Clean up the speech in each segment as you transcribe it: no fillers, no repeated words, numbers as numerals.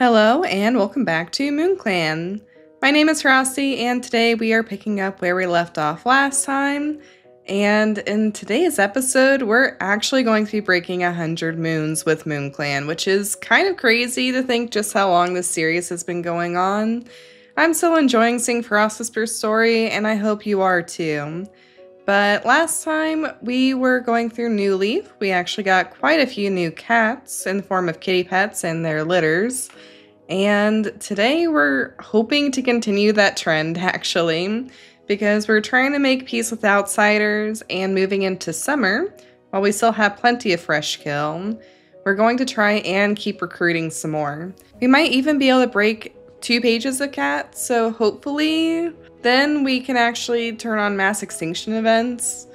Hello and welcome back to MoonClan. My name is Frosty and today we are picking up where we left off last time. And in today's episode, we're actually going to be breaking 100 moons with MoonClan, which is kind of crazy to think just how long this series has been going on. I'm still enjoying seeing Frost Whisper's story and I hope you are too. But last time we were going through New Leaf, we actually got quite a few new cats in the form of kitty pets and their litters. And today we're hoping to continue that trend actually, because we're trying to make peace with outsiders and moving into summer, while we still have plenty of fresh kill, we're going to try and keep recruiting some more. We might even be able to break 2 pages of cats, so hopefully then we can actually turn on mass extinction events.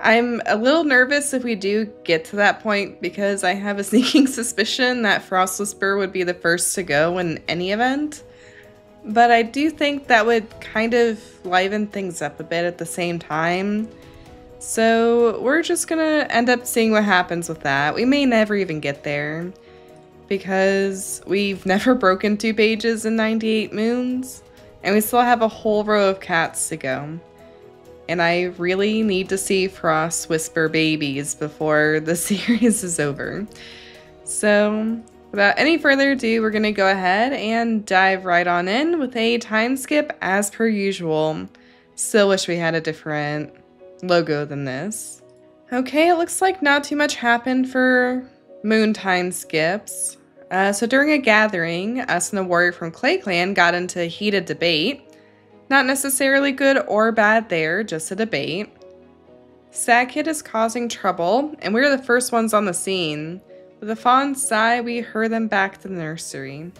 I'm a little nervous if we do get to that point because I have a sneaking suspicion that Frost Whisper would be the first to go in any event. But I do think that would kind of liven things up a bit at the same time. So we're just gonna end up seeing what happens with that. We may never even get there because we've never broken 2 pages in 98 moons. And we still have a whole row of cats to go. And I really need to see Frost Whisper babies before the series is over. So, without any further ado, we're going to go ahead and dive right on in with a time skip as per usual. Still wish we had a different logo than this. Okay, it looks like not too much happened for moon time skips. So during a gathering, us and a warrior from Clay Clan got into a heated debate. Not necessarily good or bad there, just a debate. Sad Kid is causing trouble, and we're the first ones on the scene. With a fond sigh, we hurry them back to the nursery.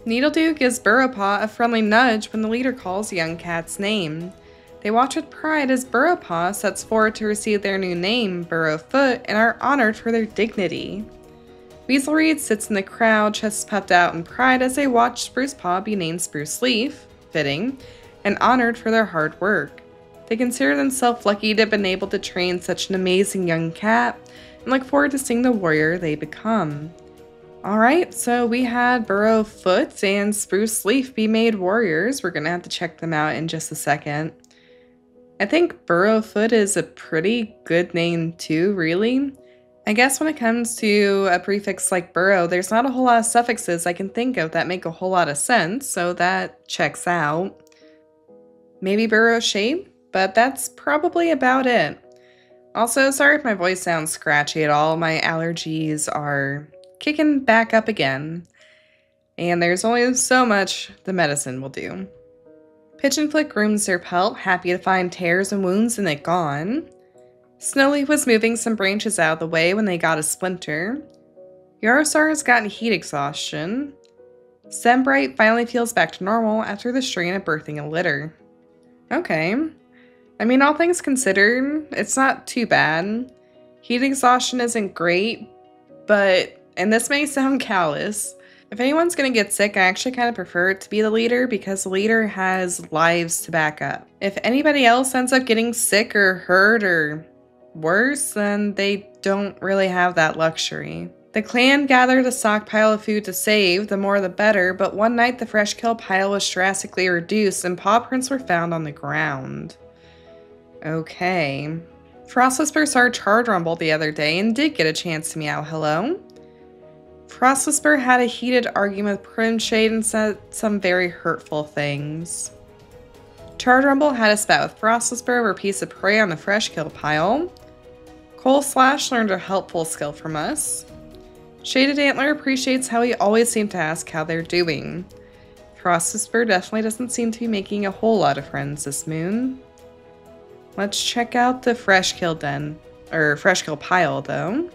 Needledew gives Burrowpaw a friendly nudge when the leader calls young cat's name. They watch with pride as Burrowpaw sets forward to receive their new name, Burrowfoot, and are honored for their dignity. Weaselreed sits in the crowd, chest puffed out in pride as they watch Spruce Paw be named Spruce Leaf, fitting, and honored for their hard work. They consider themselves lucky to have been able to train such an amazing young cat, and look forward to seeing the warrior they become. Alright, so we had Burrowfoot and Spruce Leaf be made warriors. We're gonna have to check them out in just a second. I think Burrowfoot is a pretty good name too, really. I guess when it comes to a prefix like burrow, there's not a whole lot of suffixes I can think of that make a whole lot of sense, so that checks out. Maybe burrow shape, but that's probably about it. Also, sorry if my voice sounds scratchy at all, my allergies are kicking back up again. And there's only so much the medicine will do. Pigeon Flick grooms their pelt, happy to find tears and wounds in it gone. Snowleaf was moving some branches out of the way when they got a splinter. Yarosar has gotten heat exhaustion. Sembright finally feels back to normal after the strain of birthing a litter. Okay. I mean, all things considered, it's not too bad. Heat exhaustion isn't great, but, and this may sound callous, if anyone's gonna get sick, I actually kind of prefer it to be the leader because the leader has lives to back up. If anybody else ends up getting sick or hurt or worse, then they don't really have that luxury. The clan gathered a stockpile of food to save, the more the better, but one night the fresh kill pile was drastically reduced and paw prints were found on the ground. Okay. Frost Whisper saw Charge Rumble the other day and did get a chance to meow hello. Frost Whisper had a heated argument with Primshade and said some very hurtful things. Charge Rumble had a spat with Frost Whisper over a piece of prey on the fresh kill pile. Cole Slash learned a helpful skill from us. Shaded Antler appreciates how we always seem to ask how they're doing. Frost Whisper definitely doesn't seem to be making a whole lot of friends this moon. Let's check out the fresh kill pile though.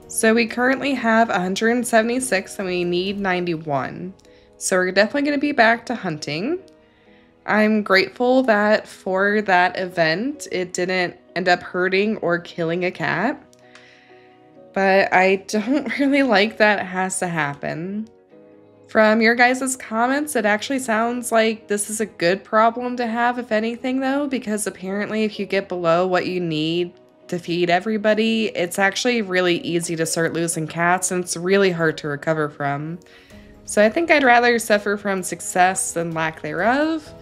So we currently have 176 and we need 91. So we're definitely going to be back to hunting. I'm grateful that for that event, it didn't end up hurting or killing a cat. But I don't really like that it has to happen. From your guys' comments, it actually sounds like this is a good problem to have, if anything, though, because apparently if you get below what you need to feed everybody, it's actually really easy to start losing cats, and it's really hard to recover from. So I think I'd rather suffer from success than lack thereof.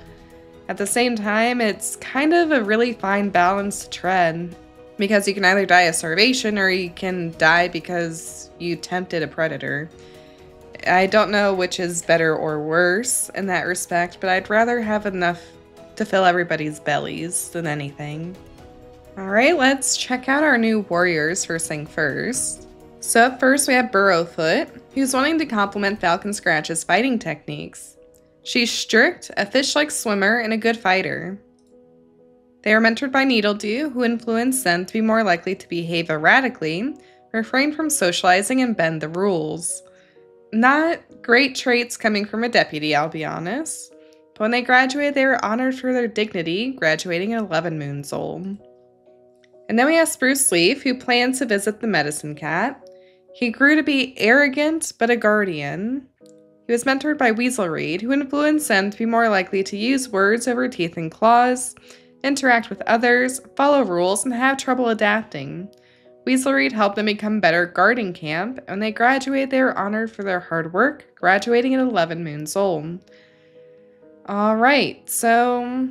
At the same time, it's kind of a really fine balance to tread, because you can either die of starvation or you can die because you tempted a predator. I don't know which is better or worse in that respect, but I'd rather have enough to fill everybody's bellies than anything. Alright, let's check out our new warriors first thing first. So up first we have Burrowfoot, who's wanting to complement Falcon Scratch's fighting techniques. She's strict, a fish-like swimmer, and a good fighter. They are mentored by Needledew, who influenced them to be more likely to behave erratically, refrain from socializing, and bend the rules. Not great traits coming from a deputy, I'll be honest. But when they graduated, they were honored for their dignity, graduating at 11 moons old. And then we have Spruce Leaf, who plans to visit the medicine cat. He grew to be arrogant, but a guardian. He was mentored by Weaselreed, who influenced him to be more likely to use words over teeth and claws, interact with others, follow rules, and have trouble adapting. Weaselreed helped them become better guarding camp, and when they graduated, they were honored for their hard work, graduating at 11 moons old. Alright, so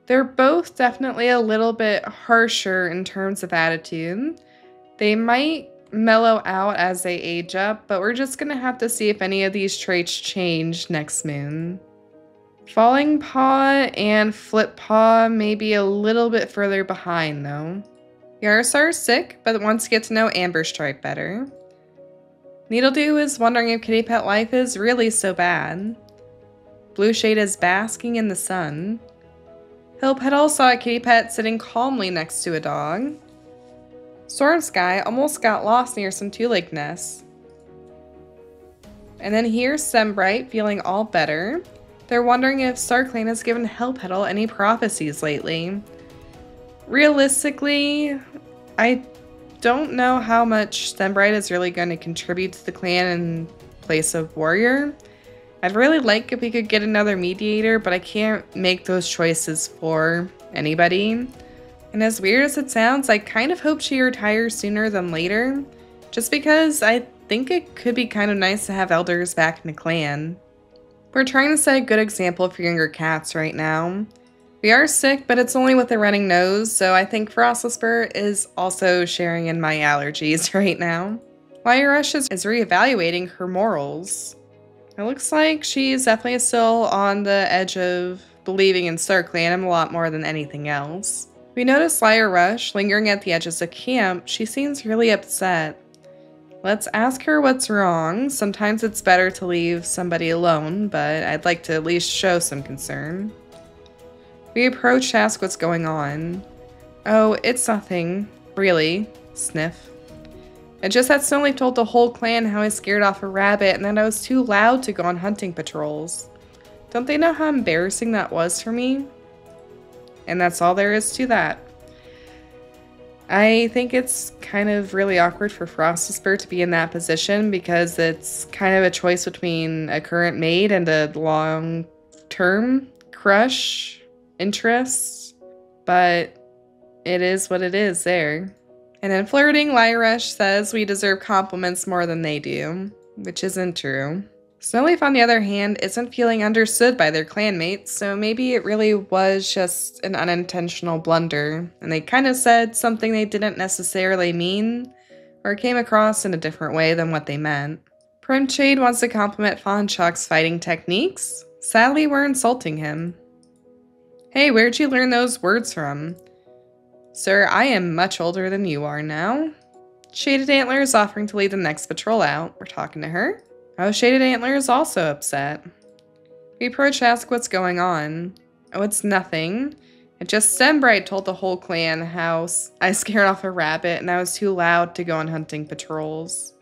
they're both definitely a little bit harsher in terms of attitude. They might mellow out as they age up, but we're just going to have to see if any of these traits change next moon. Falling Paw and Flip Paw may be a little bit further behind though. Yarosar is sick, but wants to get to know Amber Stripe better. Needledew is wondering if kitty pet life is really so bad. Blueshade is basking in the sun. Hillpetal saw a kitty pet sitting calmly next to a dog. Stormsky almost got lost near some two-leg nests. And then here's Sembright feeling all better. They're wondering if StarClan has given Hillpetal any prophecies lately. Realistically, I don't know how much Sembright is really going to contribute to the clan in place of Warrior. I'd really like if we could get another mediator, but I can't make those choices for anybody. And as weird as it sounds, I kind of hope she retires sooner than later, just because I think it could be kind of nice to have elders back in the clan. We're trying to set a good example for younger cats right now. We are sick, but it's only with a running nose, so I think Frost Whisper is also sharing in my allergies right now. Lyrush is reevaluating her morals. It looks like she's definitely still on the edge of believing in StarClan a lot more than anything else. We notice Lyrush lingering at the edges of camp. She seems really upset. Let's ask her what's wrong. Sometimes it's better to leave somebody alone, but I'd like to at least show some concern. We approach to ask what's going on. Oh, it's nothing. Really. Sniff. I just accidentally told the whole clan how I scared off a rabbit and that I was too loud to go on hunting patrols. Don't they know how embarrassing that was for me? And that's all there is to that. I think it's kind of really awkward for Frost Whisper to be in that position because it's kind of a choice between a current maid and a long-term crush interest, but it is what it is there. And in flirting, Lyrush says we deserve compliments more than they do, which isn't true. Snowleaf, on the other hand, isn't feeling understood by their clanmates, so maybe it really was just an unintentional blunder, and they kind of said something they didn't necessarily mean, or came across in a different way than what they meant. Primshade wants to compliment Fawnchuck's fighting techniques. Sadly, we're insulting him. Hey, where'd you learn those words from? Sir, I am much older than you are now. Shaded Antler is offering to lead the next patrol out. We're talking to her. Oh, Shaded Antler is also upset. We approach to ask what's going on. Oh, it's nothing. It just Sembright told the whole clan how I scared off a rabbit and I was too loud to go on hunting patrols.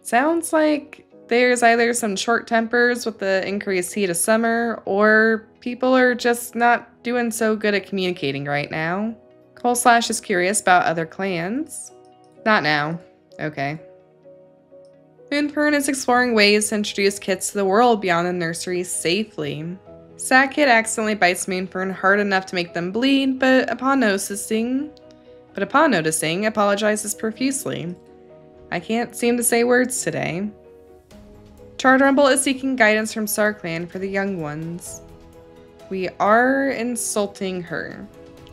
Sounds like there's either some short tempers with the increased heat of summer, or people are just not doing so good at communicating right now. Coleslash is curious about other clans. Not now. Okay. Moonfern is exploring ways to introduce kids to the world beyond the nursery safely. Sackhead accidentally bites Moonfern hard enough to make them bleed, but upon noticing, apologizes profusely. I can't seem to say words today. Charred Rumble is seeking guidance from StarClan for the young ones. We are insulting her.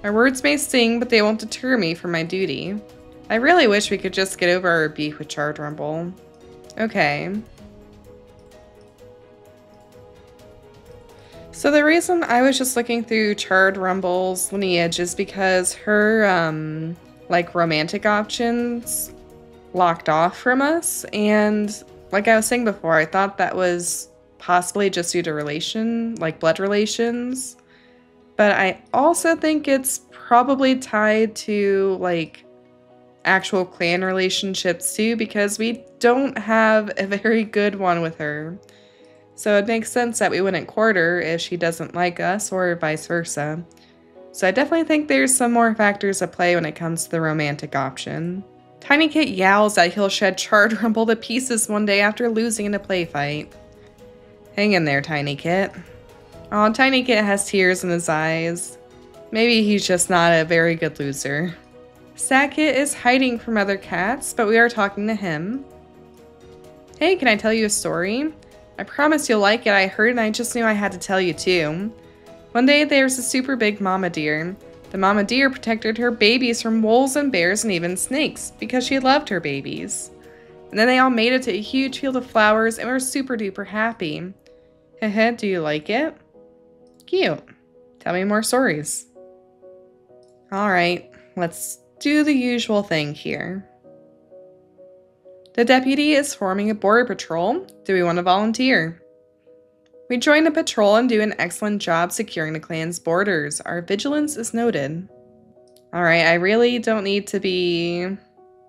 Our words may sting, but they won't deter me from my duty. I really wish we could just get over our beef with Charred Rumble. Okay. So the reason I was just looking through Charred Rumble's lineage is because her, like, romantic options locked off from us, and like I was saying before, I thought that was possibly just due to blood relations, but I also think it's probably tied to, like, actual clan relationships too, because we don't have a very good one with her. So it makes sense that we wouldn't court her if she doesn't like us, or vice versa. So I definitely think there's some more factors at play when it comes to the romantic option. Tiny Kit yowls that he'll shed Charred Rumble to pieces one day after losing in a play fight. Hang in there, Tiny Kit. Aw, Tiny Kit has tears in his eyes. Maybe he's just not a very good loser. Sad Kit is hiding from other cats, but we are talking to him. Hey, can I tell you a story? I promise you'll like it. I heard and I just knew I had to tell you too. One day there was a super big mama deer. The mama deer protected her babies from wolves and bears and even snakes because she loved her babies. And then they all made it to a huge field of flowers and were super duper happy. Heh, do you like it? Cute. Tell me more stories. Alright, let's do the usual thing here. The deputy is forming a border patrol. Do we want to volunteer? We join the patrol and do an excellent job securing the clan's borders. Our vigilance is noted. Alright, I really don't need to be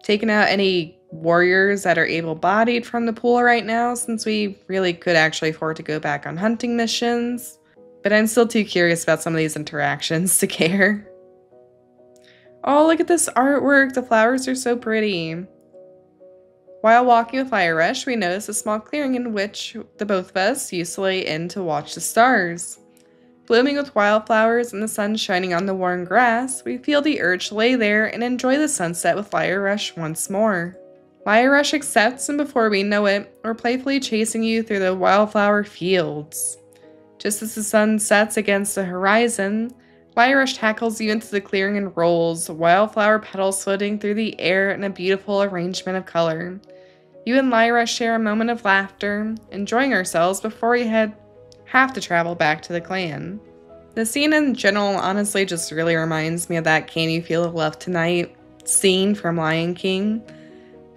taking out any warriors that are able-bodied from the pool right now, since we really could actually afford to go back on hunting missions. But I'm still too curious about some of these interactions to care. Oh, look at this artwork. The flowers are so pretty. While walking with Fire Rush, we notice a small clearing in which the both of us used to lay in to watch the stars. Blooming with wildflowers and the sun shining on the worn grass, we feel the urge to lay there and enjoy the sunset with Fire Rush once more. Fire Rush accepts, and before we know it, we're playfully chasing you through the wildflower fields. Just as the sun sets against the horizon, Fire Rush tackles you into the clearing and rolls, wildflower petals floating through the air in a beautiful arrangement of color. You and Lyra share a moment of laughter, enjoying ourselves before we have to travel back to the clan. The scene in general honestly just really reminds me of that "Can You Feel the Love Tonight" scene from Lion King.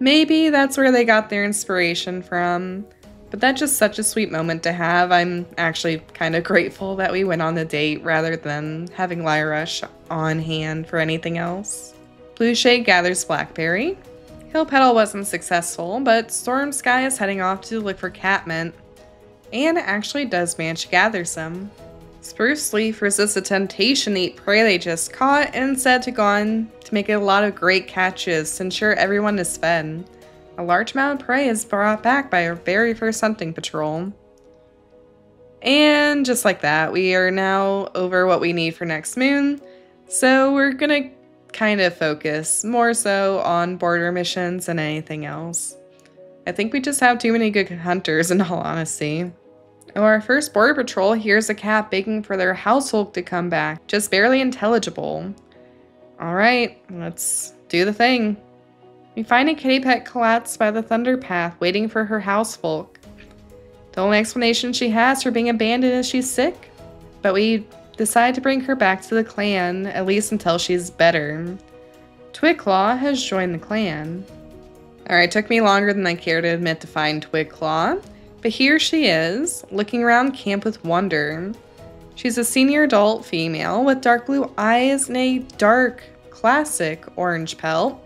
Maybe that's where they got their inspiration from, but that's just such a sweet moment to have. I'm actually kind of grateful that we went on the date rather than having Lyra on hand for anything else. Blue Shade gathers blackberry. Hill Petal wasn't successful, but Storm Sky is heading off to look for catmint, and actually does manage to gather some. Spruce Leaf resists the temptation to eat prey they just caught and instead to go on to make a lot of great catches to ensure everyone is fed. A large amount of prey is brought back by our very first hunting patrol. And just like that, we are now over what we need for next moon, so we're gonna kind of focus more so on border missions than anything else. I think we just have too many good hunters, in all honesty. Oh, our first border patrol hears a cat begging for their household to come back, just barely intelligible. Alright, let's do the thing. We find a kitty pet collapsed by the thunder path, waiting for her housefolk. The only explanation she has for being abandoned is she's sick, but we decide to bring her back to the clan, at least until she's better. Twigclaw has joined the clan. Alright, took me longer than I care to admit to find Twigclaw, but here she is, looking around camp with wonder. She's a senior adult female with dark blue eyes and a dark, classic orange pelt.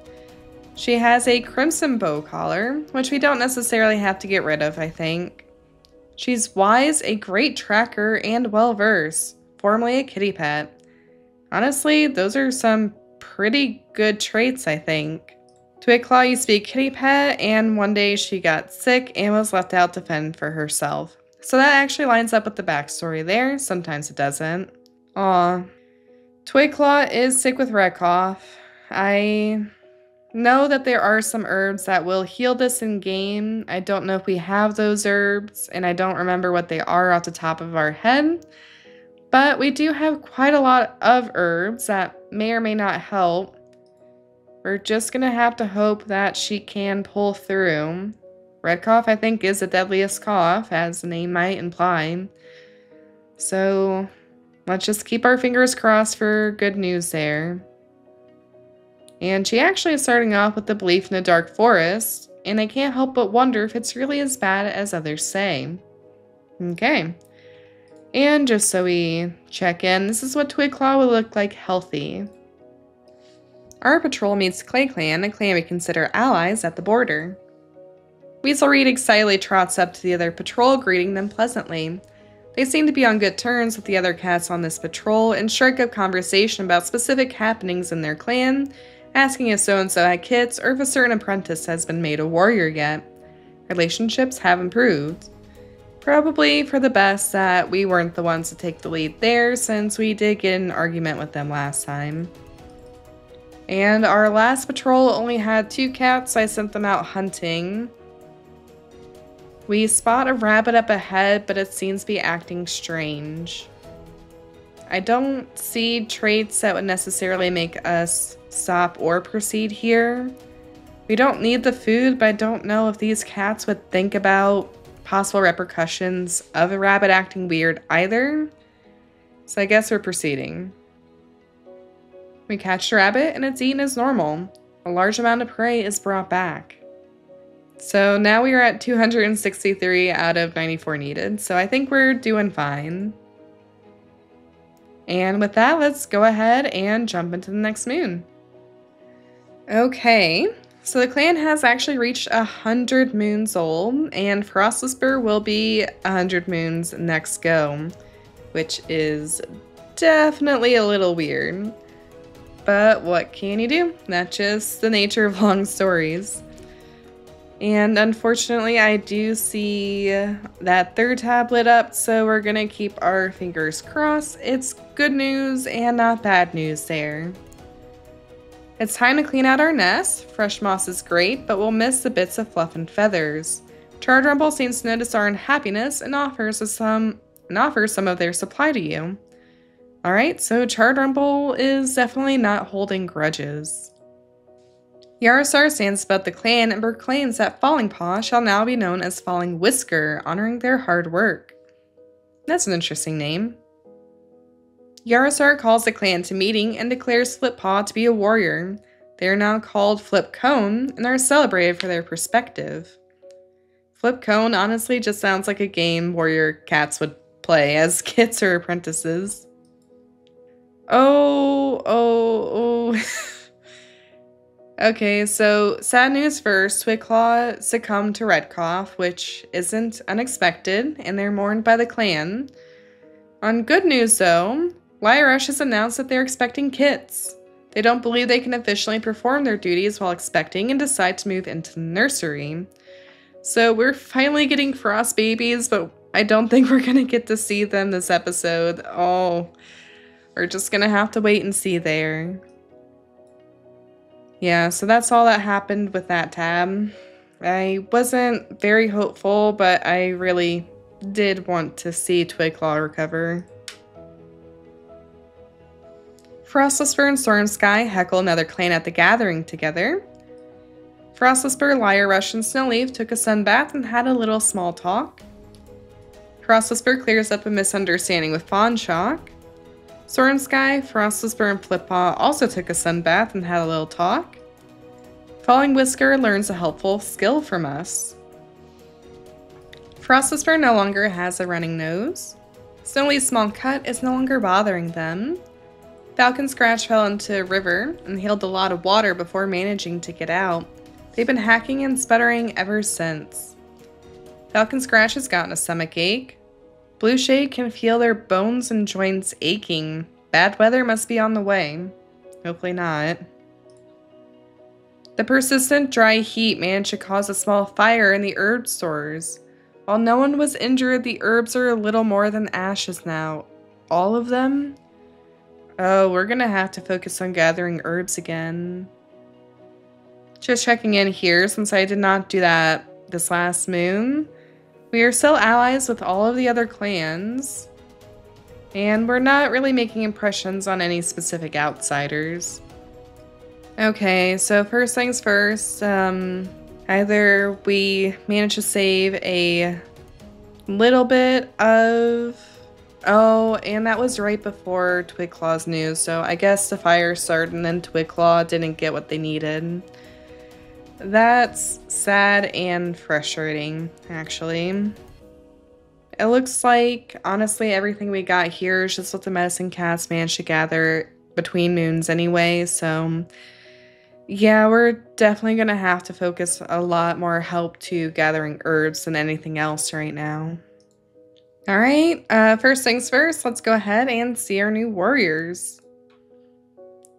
She has a crimson bow collar, which we don't necessarily have to get rid of, I think. She's wise, a great tracker, and well-versed, formerly a kitty pet. Honestly, those are some pretty good traits, I think. Twigclaw used to be a kitty pet, and one day she got sick and was left out to fend for herself. So that actually lines up with the backstory there. Sometimes it doesn't. Aw. Twigclaw is sick with red cough. I know that there are some herbs that will heal this in game. I don't know if we have those herbs, and I don't remember what they are off the top of our head. But we do have quite a lot of herbs that may or may not help. We're just gonna have to hope that she can pull through. Red cough, I think, is the deadliest cough, as the name might imply. So let's just keep our fingers crossed for good news there. And she actually is starting off with the belief in the dark forest, and I can't help but wonder if it's really as bad as others say. Okay. And just so we check in, this is what Twigclaw would look like healthy. Our patrol meets Clay Clan, a clan we consider allies at the border. Weaselreed excitedly trots up to the other patrol, greeting them pleasantly. They seem to be on good terms with the other cats on this patrol and strike up conversation about specific happenings in their clan, asking if so-and-so had kits or if a certain apprentice has been made a warrior yet. Relationships have improved. Probably for the best that we weren't the ones to take the lead there, since we did get in an argument with them last time. And our last patrol only had 2 cats, so I sent them out hunting. We spot a rabbit up ahead, but it seems to be acting strange. I don't see traits that would necessarily make us stop or proceed here. We don't need the food, but I don't know if these cats would think about possible repercussions of a rabbit acting weird either. So I guess we're proceeding. We catch the rabbit and it's eaten as normal. A large amount of prey is brought back. So now we are at 263 out of 94 needed, so I think we're doing fine. And with that, let's go ahead and jump into the next moon. Okay, so the clan has actually reached 100 moons old, and Frost Whisper will be 100 moons next go, which is definitely a little weird. But what can you do? That's just the nature of long stories. And unfortunately, I do see that third tab lit up, so we're gonna keep our fingers crossed. It's good news and not bad news there. It's time to clean out our nest. Fresh moss is great, but we'll miss the bits of fluff and feathers. Charred Rumble seems to notice our unhappiness and offers some of their supply to you. Alright, so Charred Rumble is definitely not holding grudges. Yarosar stands above the clan and proclaims that Falling Paw shall now be known as Falling Whisker, honoring their hard work. That's an interesting name. Yarosar calls the clan to meeting and declares Flippaw to be a warrior. They are now called Flip Cone and are celebrated for their perspective. Flip Cone honestly just sounds like a game warrior cats would play as kids or apprentices. Oh. Okay, so sad news first. Twigclaw succumbed to red cough, which isn't unexpected, and they're mourned by the clan. On good news though, Lyrush has announced that they're expecting kits. They don't believe they can officially perform their duties while expecting and decide to move into the nursery. So we're finally getting frost babies, but I don't think we're gonna get to see them this episode. Oh, we're just gonna have to wait and see there. Yeah, so that's all that happened with that tab. I wasn't very hopeful, but I really did want to see Twigclaw recover. Frost Whisper and Storm Sky heckle another clan at the gathering together. Frost Whisper, Lyrush, and Snowleaf took a sun bath and had a little small talk. Frost Whisper clears up a misunderstanding with Fawn Shock. Storm Sky, Frost Whisper, and Flippaw also took a sun bath and had a little talk. Falling Whisker learns a helpful skill from us. Frost Whisper no longer has a running nose. Snowleaf's small cut is no longer bothering them. Falcon Scratch fell into a river and inhaled a lot of water before managing to get out. They've been hacking and sputtering ever since. Falcon Scratch has gotten a stomach ache. Blue Shade can feel their bones and joints aching. Bad weather must be on the way. Hopefully not. The persistent dry heat managed to cause a small fire in the herb stores. While no one was injured, the herbs are a little more than ashes now. All of them? Oh, we're gonna have to focus on gathering herbs again. Just checking in here since I did not do that this last moon. We are still allies with all of the other clans, and we're not really making impressions on any specific outsiders. Okay, so first things first, either we manage to save a little bit of... Oh, and that was right before Twigclaw's news, so I guess the fire started and then Twigclaw didn't get what they needed. That's sad and frustrating, actually. It looks like, honestly, everything we got here is just what the medicine cats managed to gather between moons anyway, so yeah, we're definitely gonna have to focus a lot more help to gathering herbs than anything else right now. Alright, first things first, let's go ahead and see our new warriors.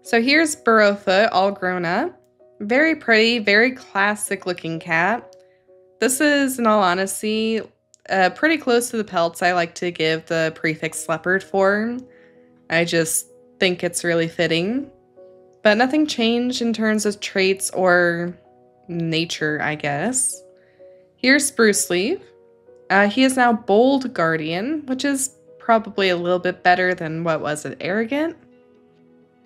So here's Burrowfoot all grown up. Very pretty, very classic looking cat. This is, in all honesty, pretty close to the pelts I like to give the prefix leopard for. I just think it's really fitting. But nothing changed in terms of traits or nature, I guess. Here's Spruce Leaf. He is now Bold Guardian, which is probably a little bit better than, what was it, Arrogant?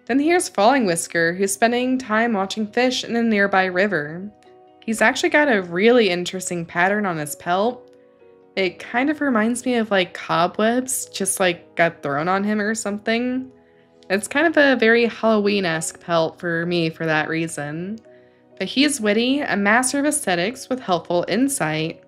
Then here's Falling Whisker, who's spending time watching fish in a nearby river. He's actually got a really interesting pattern on his pelt. It kind of reminds me of like cobwebs, just like got thrown on him or something. It's kind of a very Halloween-esque pelt for me for that reason. But he is witty, a master of aesthetics with helpful insight.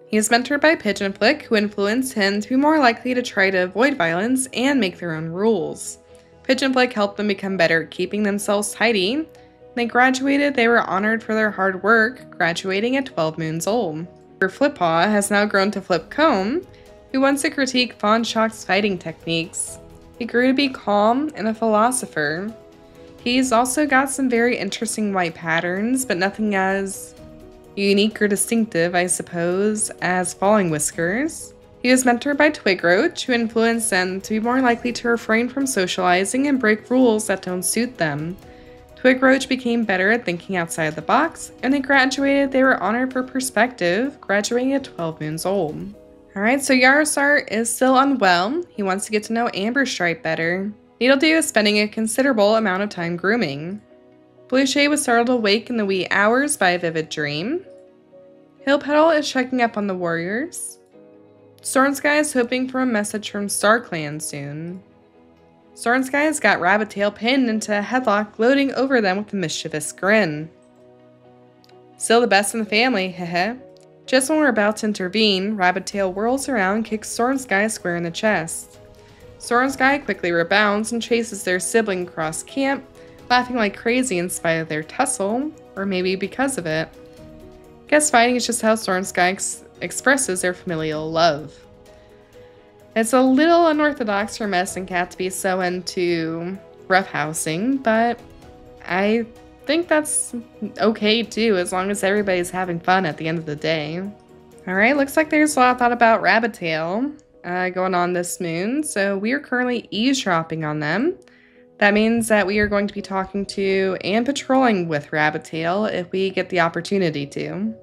He is mentored by Pigeon Flick, who influenced him to be more likely to try to avoid violence and make their own rules. Pigeon Flick helped them become better at keeping themselves tidy. When they graduated, they were honored for their hard work, graduating at 12 moons old. Flippaw has now grown to Flipcomb, who wants to critique Fawn Shock's fighting techniques. He grew to be calm and a philosopher. He's also got some very interesting white patterns, but nothing as unique or distinctive, I suppose, as Falling Whiskers. He was mentored by Twigroach, who influenced them to be more likely to refrain from socializing and break rules that don't suit them. Twigroach became better at thinking outside the box, and they graduated, they were honored for perspective, graduating at 12 moons old. Alright, so Yarosar is still unwell. He wants to get to know Amber Stripe better. Needledew is spending a considerable amount of time grooming. Blueshade was startled awake in the wee hours by a vivid dream. Hillpetal is checking up on the warriors. Stormsky is hoping for a message from StarClan soon. Stormsky's got Rabbitail pinned into a headlock, gloating over them with a mischievous grin. Still the best in the family, heh. Just when we're about to intervene, Rabbitail whirls around and kicks Stormsky square in the chest. Stormsky quickly rebounds and chases their sibling across camp, laughing like crazy in spite of their tussle, or maybe because of it. Guess fighting is just how Stormsky expresses their familial love. It's a little unorthodox for Medicine Cat to be so into roughhousing, but I think that's okay too, as long as everybody's having fun at the end of the day. Alright, looks like there's a lot of thought about Rabbitail going on this moon, so we are currently eavesdropping on them. That means that we are going to be talking to and patrolling with Rabbitail if we get the opportunity to.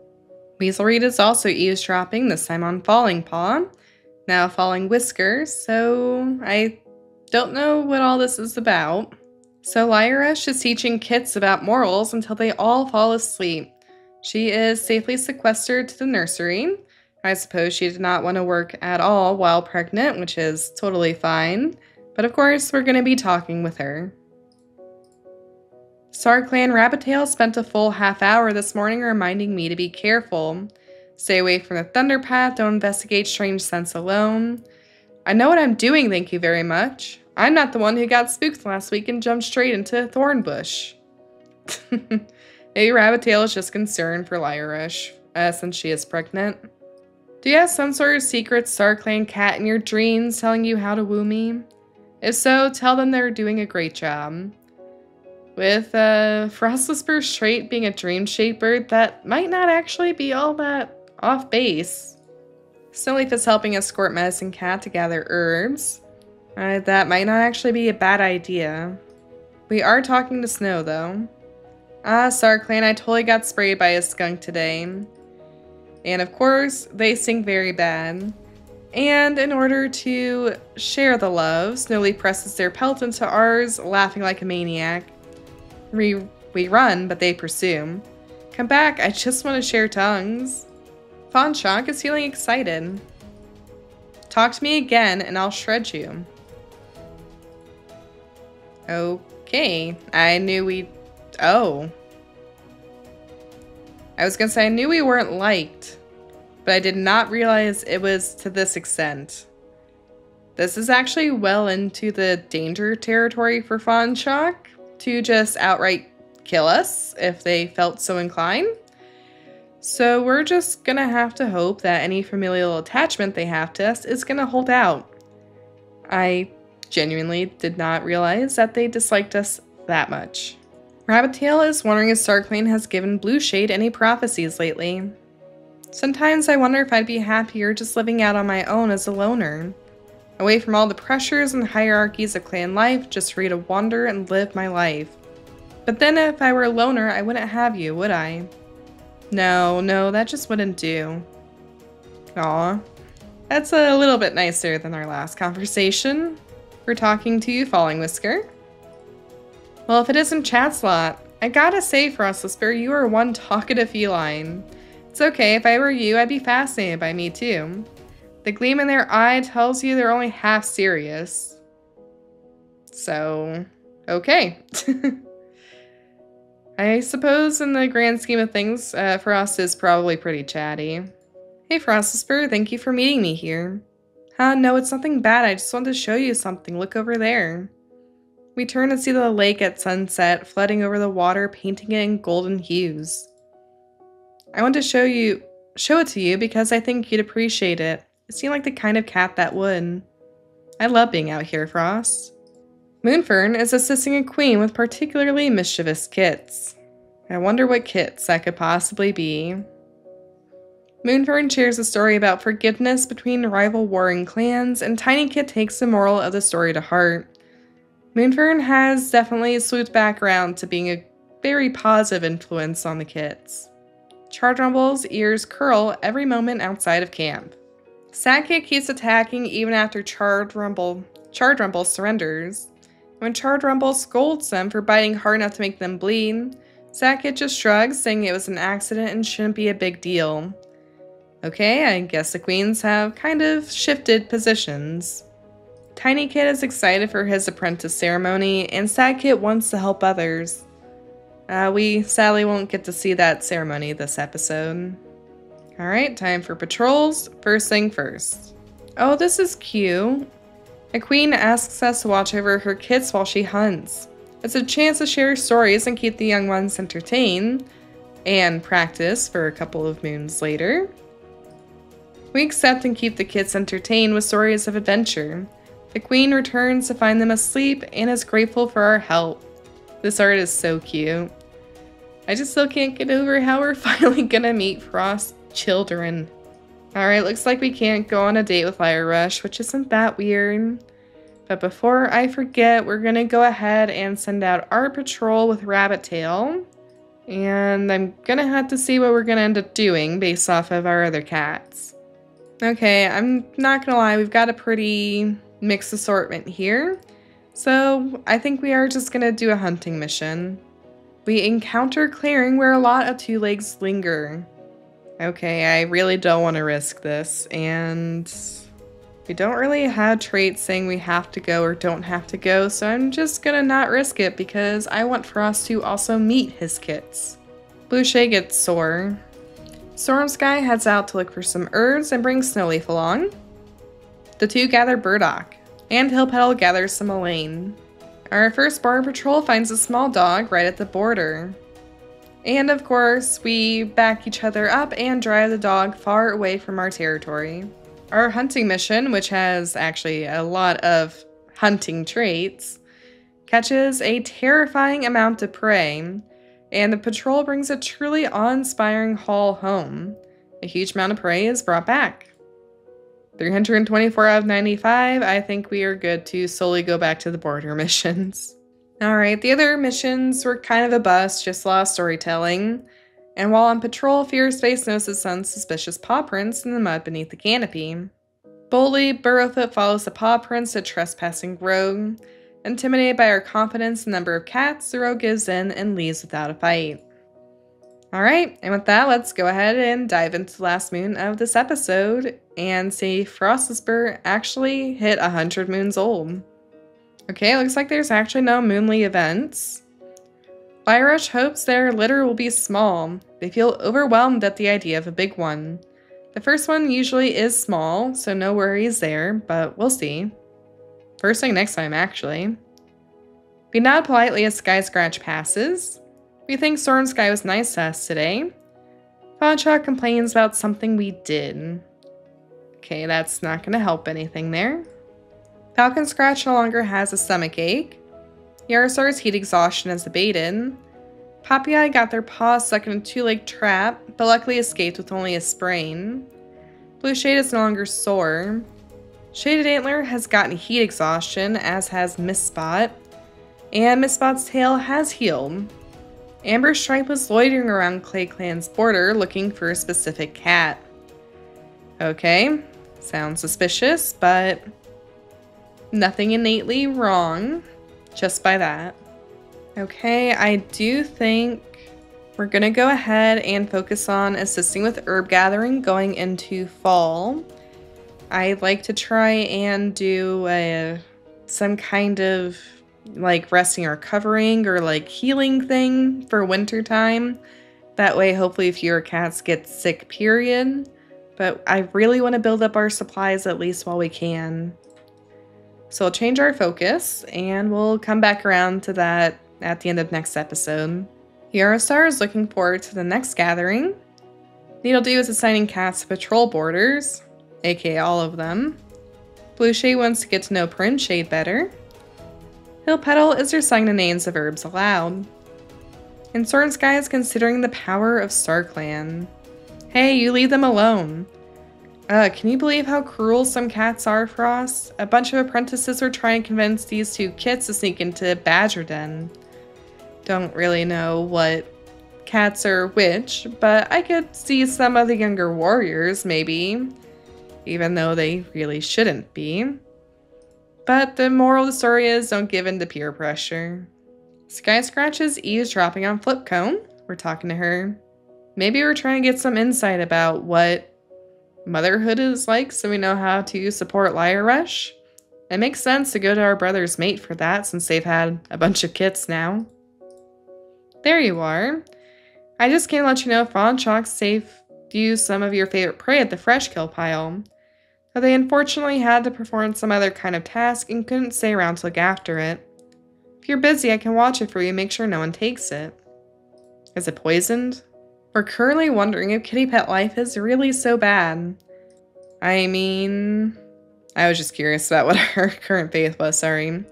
Weaselreed is also eavesdropping, this time on Falling Paw. Now Falling Whiskers, so I don't know what all this is about. So Lyrush is teaching Kits about morals until they all fall asleep. She is safely sequestered to the nursery. I suppose she did not want to work at all while pregnant, which is totally fine. But of course, we're going to be talking with her. StarClan Rabbitail spent a full half hour this morning reminding me to be careful. Stay away from the Thunder Path, don't investigate strange scents alone. I know what I'm doing, thank you very much. I'm not the one who got spooked last week and jumped straight into a thorn bush. Maybe Rabbitail is just concerned for Lyrush, since she is pregnant. Do you have some sort of secret StarClan cat in your dreams telling you how to woo me? If so, tell them they're doing a great job. With Frost Whisper's trait being a dream-shaped bird, that might not actually be all that off base. Snowleaf is helping escort Medicine Cat to gather herbs. That might not actually be a bad idea. We are talking to Snow, though. Ah, StarClan, I totally got sprayed by a skunk today. And of course, they stink very bad. And in order to share the love, Snowly presses their pelt into ours, laughing like a maniac. We run, but they pursue. Come back, I just want to share tongues. Fawn Shock is feeling excited. Talk to me again and I'll shred you. Okay, oh. I was gonna say I knew we weren't liked, but I did not realize it was to this extent. This is actually well into the danger territory for Fawn Shock to just outright kill us if they felt so inclined. So we're just gonna have to hope that any familial attachment they have to us is gonna hold out. I genuinely did not realize that they disliked us that much. Rabbitail is wondering if StarClan has given Blue Shade any prophecies lately. Sometimes I wonder if I'd be happier just living out on my own as a loner, away from all the pressures and hierarchies of clan life, just free to wander and live my life. But then if I were a loner, I wouldn't have you, would I? No, that just wouldn't do. Aw. That's a little bit nicer than our last conversation. We're talking to you, Falling Whisker. Well, if it isn't chat slot, I gotta say, Frostwhisper, you are one talkative feline. It's okay, if I were you, I'd be fascinated by me too. The gleam in their eye tells you they're only half serious. So, okay. I suppose in the grand scheme of things, Frost is probably pretty chatty. Hey Frostwhisper, thank you for meeting me here. No, it's nothing bad, I just wanted to show you something, look over there. We turn to see the lake at sunset, flooding over the water, painting it in golden hues. I want to show it to you because I think you'd appreciate it. You seem like the kind of cat that would. I love being out here, Frost. Moonfern is assisting a queen with particularly mischievous kits. I wonder what kits that could possibly be. Moonfern shares a story about forgiveness between rival warring clans, and Tiny Kit takes the moral of the story to heart. Moonfern has definitely swooped back around to being a very positive influence on the kits. Chardrumble's ears curl every moment outside of camp. Sad Kit keeps attacking even after Chardrumble surrenders. When Chardrumble scolds them for biting hard enough to make them bleed, Sad Kit just shrugs, saying it was an accident and shouldn't be a big deal. Okay, I guess the queens have kind of shifted positions. Tiny Kit is excited for his apprentice ceremony, and Sad Kit wants to help others. We sadly won't get to see that ceremony this episode. Alright, time for patrols. First thing first. Oh, this is cute. A queen asks us to watch over her kits while she hunts. It's a chance to share stories and keep the young ones entertained, and practice for a couple of moons later. We accept and keep the kits entertained with stories of adventure. The queen returns to find them asleep and is grateful for our help. This art is so cute. I just still can't get over how we're finally gonna meet Frost's children. Alright, looks like we can't go on a date with Fire Rush, which isn't that weird. But before I forget, we're gonna go ahead and send out our patrol with Rabbitail. And I'm gonna have to see what we're gonna end up doing based off of our other cats. Okay, I'm not gonna lie, we've got a pretty mixed assortment here. So I think we are just gonna do a hunting mission. We encounter a clearing where a lot of two legs linger. Okay, I really don't want to risk this, and we don't really have traits saying we have to go or don't have to go, so I'm just gonna not risk it because I want Frost to also meet his kits. Blue Shade gets sore. Storm Sky heads out to look for some herbs and brings Snowleaf along. The two gather burdock, and Hill Petal gathers some mullein. Our first barn patrol finds a small dog right at the border. And of course, we back each other up and drive the dog far away from our territory. Our hunting mission, which has actually a lot of hunting traits, catches a terrifying amount of prey, and the patrol brings a truly awe-inspiring haul home. A huge amount of prey is brought back. 324 out of 95, I think we are good to solely go back to the border missions. Alright, the other missions were kind of a bust, just a lot of storytelling. And while on patrol, Fear Space notices some suspicious paw prints in the mud beneath the canopy. Boldly, Burrowfoot follows the paw prints to trespassing rogue. Intimidated by her confidence in the number of cats, the rogue gives in and leaves without a fight. Alright, and with that, let's go ahead and dive into the last moon of this episode and see if Frostwhisper actually hit 100 moons old. Okay, looks like there's actually no moonly events. Lyrush hopes their litter will be small. They feel overwhelmed at the idea of a big one. The first one usually is small, so no worries there, but we'll see. First thing next time, actually. We nod politely as Sky Scratch passes. We think Storm Sky was nice to us today. Fawnshot complains about something we did. Okay, that's not going to help anything there. Falcon Scratch no longer has a stomach ache. Yarosar's heat exhaustion is abated. Poppy got their paws stuck in a two-leg trap, but luckily escaped with only a sprain. Blue Shade is no longer sore. Shaded Antler has gotten heat exhaustion, as has Mistspot. And Mistspot's tail has healed. Amber Stripe was loitering around Clay Clan's border looking for a specific cat. Okay, sounds suspicious, but nothing innately wrong just by that. Okay, I do think we're gonna go ahead and focus on assisting with herb gathering going into fall. I'd like to try and do some kind of like resting or recovering or like healing thing for winter time. That way hopefully fewer cats get sick, period. But I really want to build up our supplies at least while we can. So we'll change our focus and we'll come back around to that at the end of next episode. Yarostar is looking forward to the next gathering. Needledew is assigning cats to patrol borders, aka all of them. Blue Shade wants to get to know Prin Shade better. Hill Petal is reciting the names of herbs aloud. And Sword Sky is considering the power of StarClan. Hey, you leave them alone. Can you believe how cruel some cats are, Frost? A bunch of apprentices were trying to convince these two kids to sneak into Badger Den. Don't really know what cats are which, but I could see some of the younger warriors, maybe. Even though they really shouldn't be. But the moral of the story is don't give in to peer pressure. Sky Scratch is eavesdropping on Flipcone. We're talking to her. Maybe we're trying to get some insight about what motherhood is like so we know how to support Lyrush. It makes sense to go to our brother's mate for that since they've had a bunch of kits now. There you are. I just came to let you know Fawnshot saved you some of your favorite prey at the fresh kill pile. But they unfortunately had to perform some other kind of task and couldn't stay around to look after it. If you're busy, I can watch it for you and make sure no one takes it. Is it poisoned? We're currently wondering if kitty pet life is really so bad. I mean, I was just curious about what her current faith was, sorry.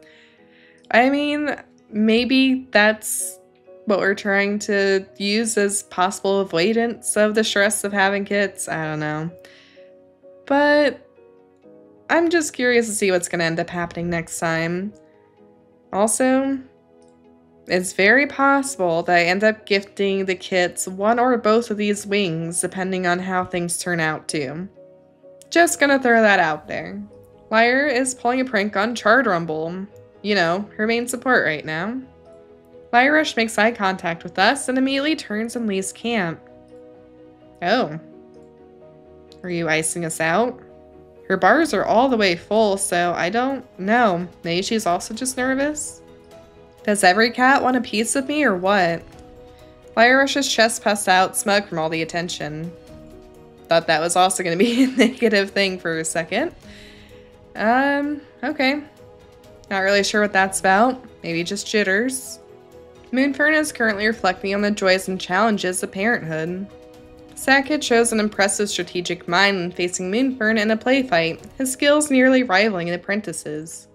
I mean, maybe that's what we're trying to use as possible avoidance of the stress of having kids. I don't know. But I'm just curious to see what's going to end up happening next time. Also, it's very possible that I end up gifting the kits one or both of these wings depending on how things turn out too. Just gonna throw that out there. Lyre is pulling a prank on Charred Rumble. You know, her main support right now. Lyrush makes eye contact with us and immediately turns and leaves camp. Oh. Are you icing us out? Her bars are all the way full, so I don't know. Maybe she's also just nervous? Does every cat want a piece of me or what? Lyrush's chest puffs out, smug from all the attention. Thought that was also going to be a negative thing for a second. Okay. Not really sure what that's about. Maybe just jitters. Moonfern is currently reflecting on the joys and challenges of parenthood. Sackett shows an impressive strategic mind when facing Moonfern in a play fight, his skills nearly rivaling an apprentice's.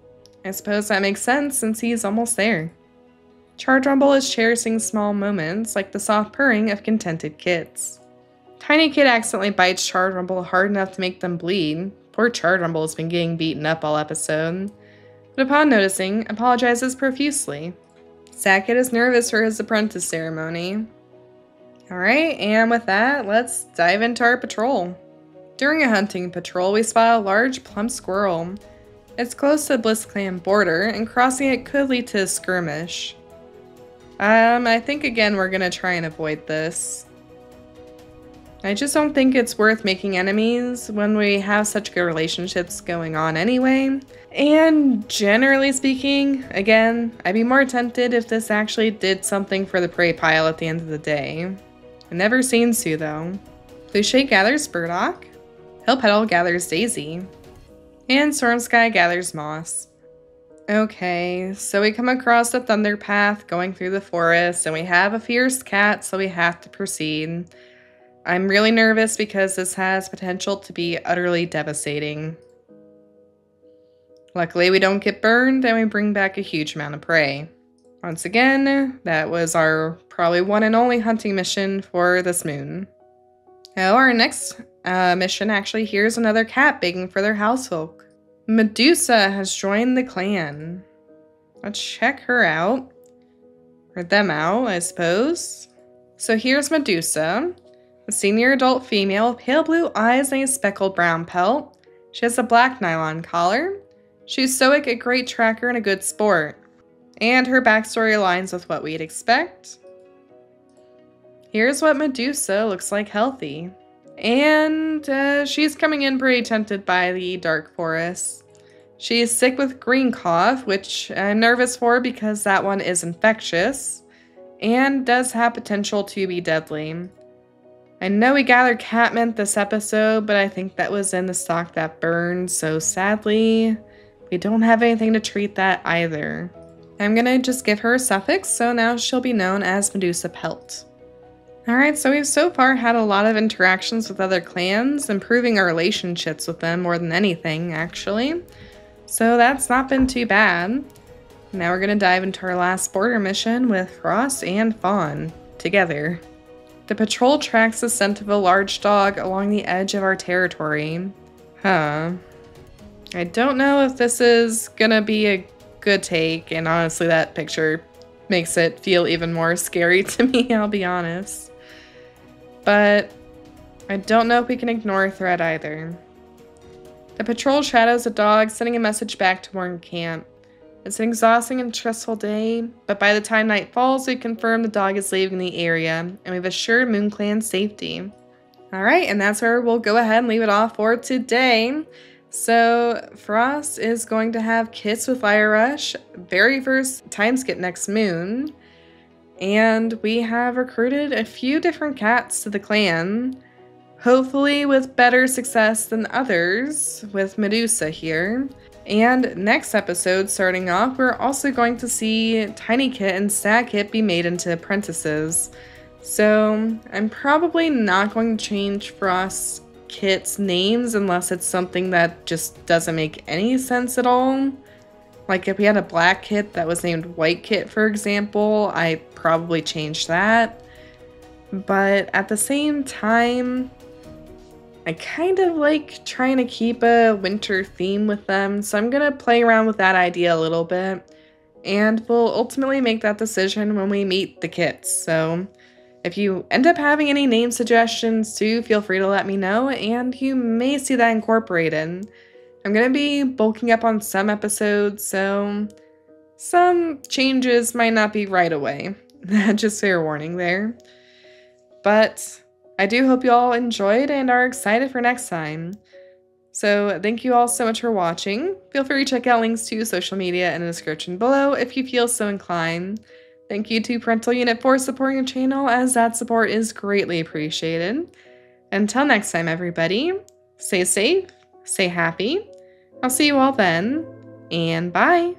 I suppose that makes sense since he's almost there. Charred Rumble is cherishing small moments like the soft purring of contented kits. Tiny Kid accidentally bites Charred Rumble hard enough to make them bleed. Poor Charred Rumble has been getting beaten up all episode. But upon noticing, apologizes profusely. Sackett is nervous for his apprentice ceremony. Alright, and with that, let's dive into our patrol. During a hunting patrol, we spot a large plump squirrel. It's close to the BlizzClan border, and crossing it could lead to a skirmish. I think again we're gonna try and avoid this. I just don't think it's worth making enemies when we have such good relationships going on anyway. And generally speaking, again, I'd be more tempted if this actually did something for the prey pile at the end of the day. It never seems to though. Fluche gathers burdock. Hillpetal gathers daisy. And Stormsky gathers moss. Okay, so we come across the thunder path going through the forest, and we have a fierce cat, so we have to proceed. I'm really nervous because this has potential to be utterly devastating. Luckily, we don't get burned, and we bring back a huge amount of prey. Once again, that was our probably one and only hunting mission for this moon. Oh, our next mission actually here's another cat begging for their housefolk. Medusa has joined the clan. Let's check her out. Or them out, I suppose. So here's Medusa. A senior adult female with pale blue eyes and a speckled brown pelt. She has a black nylon collar. She's stoic, a great tracker, and a good sport. And her backstory aligns with what we'd expect. Here's what Medusa looks like healthy. And she's coming in pretty tempted by the dark forest. She is sick with green cough, which I'm nervous for because that one is infectious. And does have potential to be deadly. I know we gathered catmint this episode, but I think that was in the stock that burned, so sadly, we don't have anything to treat that either. I'm gonna just give her a suffix, so now she'll be known as Medusa Pelt. Alright, so we've so far had a lot of interactions with other clans, improving our relationships with them more than anything, actually. So that's not been too bad. Now we're gonna dive into our last border mission with Frost and Fawn together. The patrol tracks the scent of a large dog along the edge of our territory. I don't know if this is gonna be a good take, and honestly that picture makes it feel even more scary to me, I'll be honest. But I don't know if we can ignore a threat either. The patrol shadows a dog, sending a message back to warn camp. It's an exhausting and stressful day, but by the time night falls, we confirm the dog is leaving the area, and we've assured MoonClan's safety. Alright, and that's where we'll go ahead and leave it off for today. So, Frost is going to have Kiss with Fire Rush, very first time skip next moon, and we have recruited a few different cats to the clan, hopefully with better success than others, with Medusa here. And next episode, starting off, we're also going to see Tiny Kit and Sad Kit be made into apprentices. So I'm probably not going to change Frost Kit's names unless it's something that just doesn't make any sense at all. Like if we had a Black Kit that was named White Kit, for example, I'd probably change that. But at the same time, I kind of like trying to keep a winter theme with them, so I'm gonna play around with that idea a little bit, and we'll ultimately make that decision when we meet the kits. So if you end up having any name suggestions too, feel free to let me know, and you may see that incorporated. I'm gonna be bulking up on some episodes, so some changes might not be right away. Just fair warning there. But I do hope you all enjoyed and are excited for next time. So thank you all so much for watching. Feel free to check out links to social media in the description below if you feel so inclined. Thank you to Parental Unit for supporting the channel, as that support is greatly appreciated. Until next time, everybody, stay safe, stay happy. I'll see you all then, and bye!